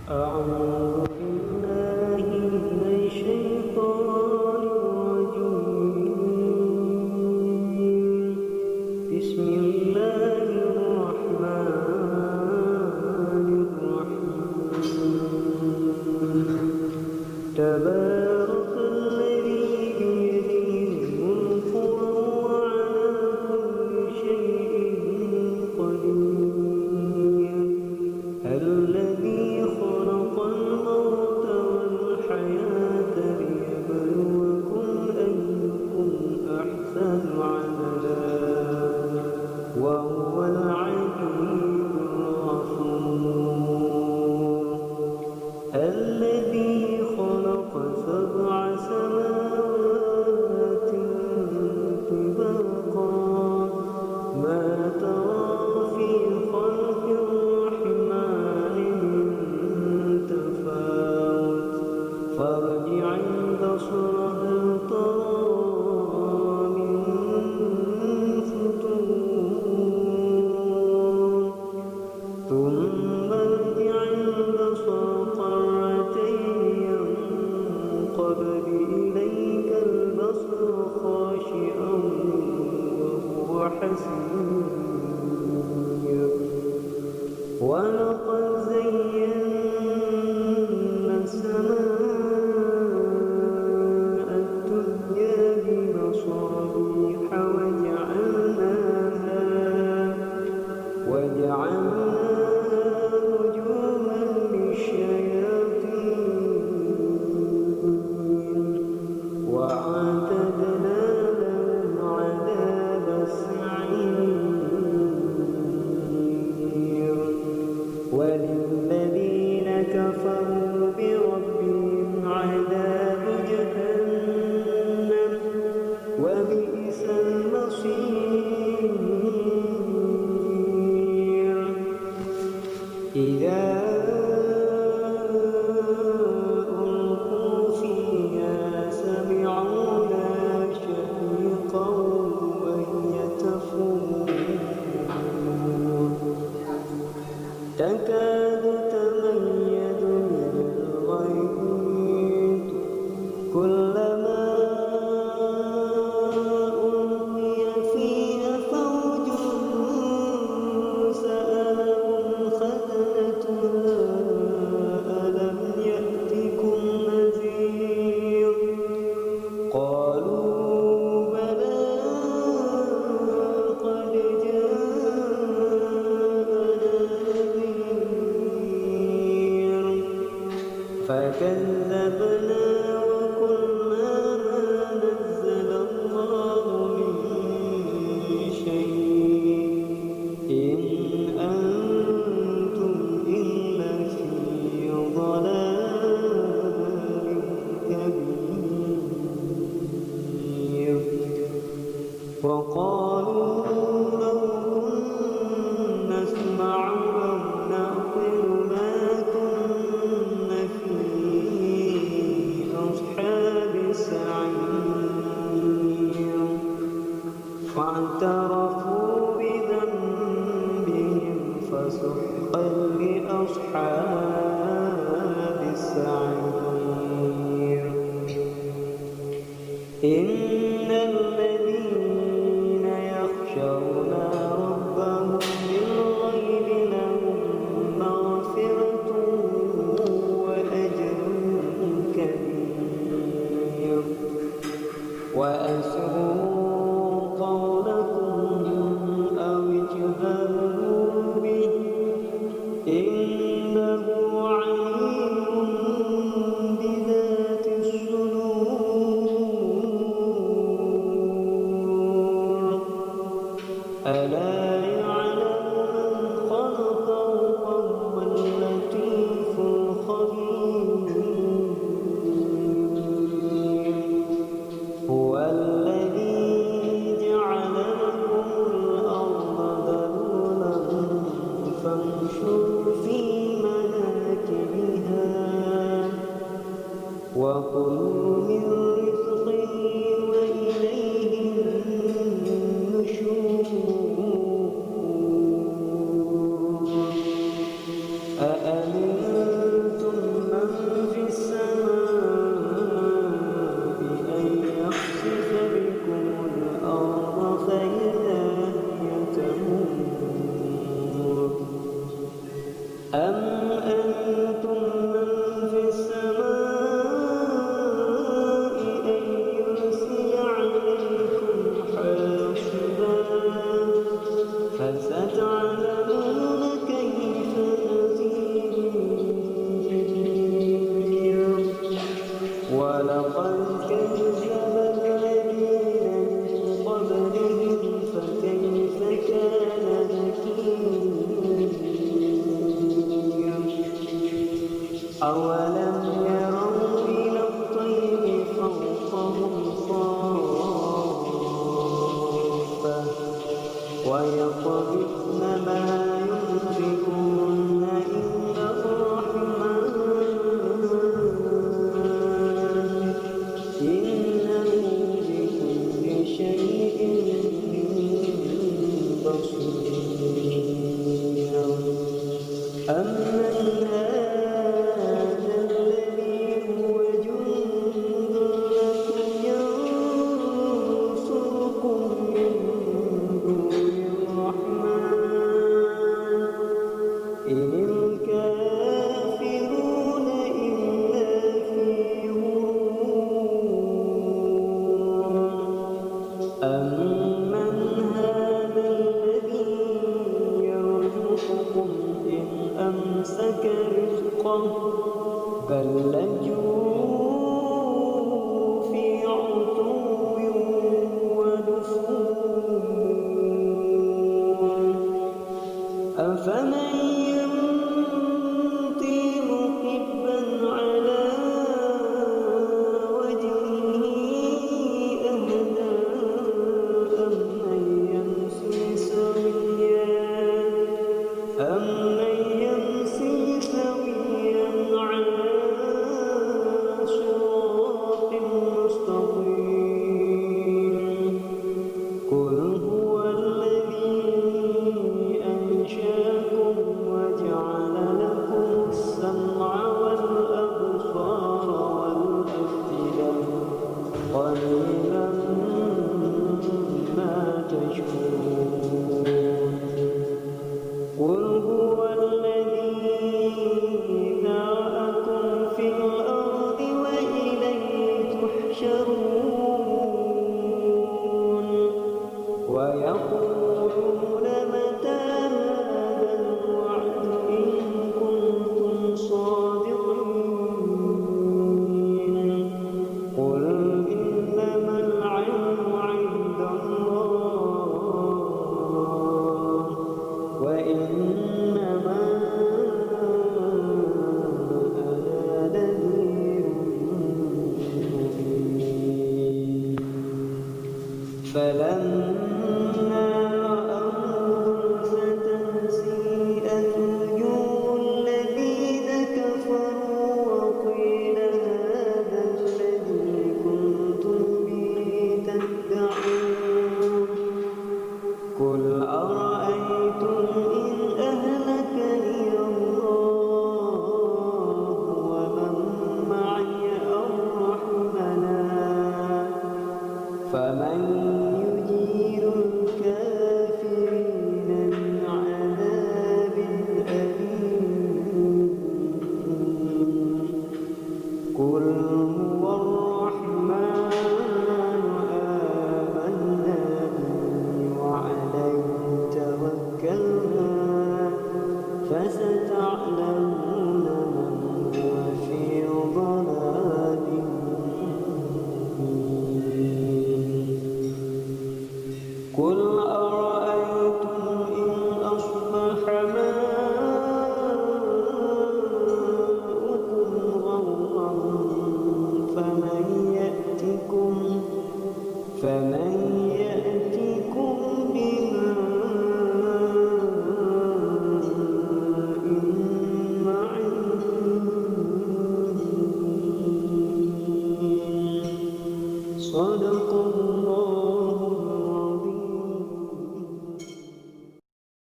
أعوذ بالله من الشيطان الرجيم. بسم الله الرحمن الرحيم. تبارك الذي بيده الملك وهو على كل شيء قدير. الذي خلق الموت والحياة ليبلوكم أيكم أحسن عملا وهو العزيز الغفور. الذي خلق 7 سماوات طباقا ما ترى في خلق الرحمن من تفاوت فارجع البصر هل ترى من فتور ثم ارجع البصر قرتين ينقلب إليك البصر خاشعا وهو حسير. ولقد زينا السماء الدنيا بمصابيح وجعلناها رجوما للشياطين وأعتدنا لهم عذاب السعير. وللذين كفروا بربهم عذاب جهنم وبئس المصير. إذا ألقوا فيها سمعوا لها شهيقا وهي تفور تكاد تميز من الغيظ كلما ألقي فيها فوج سألهم خزنتها ألم يأتكم نذير قالوا بلى قد فكذبنا وقلنا ما نزل الله من شيء إن أنتم إلا في ضلال كبير. وقالوا لو كنا نسمع أو نعقل ما كنا في أصحاب السعير. فاعترفوا بذنبهم فسحقا لأصحاب السعير. إن الذين يخشون ربهم بالغيب لهم مغفرة وأجر كبير. وأسروا قولكم أو اجهروا به إنه عليم بذات الصدور. ألا يعلم من خلق وهو اللطيف الخبير. هو الذي جعل لكم الأرض ذلولا فامشوا في مناكبها وكلوا من رزقه وإليه النشور. أأمنتم أم أنتم من في السماء أن يرسل عليكم حاصبا فستعلمون كيف نذير ولقد كذب الذين من قبلهم فكيف كان نكير أولم يروا إلى الطير فوقهم صافات ويقبضن ما يمسكون إلا الرحمن إنه بكل شيء بصير أمن هذا الذي هو جند لكم ينصركم من دون الرحمن إن الكافرون إلا في غرور أمن هذا الذي يرزقكم إن أمسك رزقه بل لجوا في عتو ونفور أفمن يمضي مكبا على وجهه أهدى أمن يمشي سويا على صراط مستقيم قل هو الذي أنشأكم وجعل لكم السمع والأبصار والأفئدة قليلا ما تشكرون قل هو الذي ذرأكم في الأرض وإليه تحشرون ويقولون متى هذا الوعد إن كنتم صادقين قل إنما العلم عند الله وإنما أنا نذير مبين فلما رأوه زلفة سيئت وجوه الذين كفروا وقيل هذا الذي كنتم به تدعون قل أرأيتم إن أهلكني الله ومن معي أو رحمنا فمن يجير الكافرين من عذاب أليم قل هو الرحمن آمنا به وعليه توكلنا فستعلمون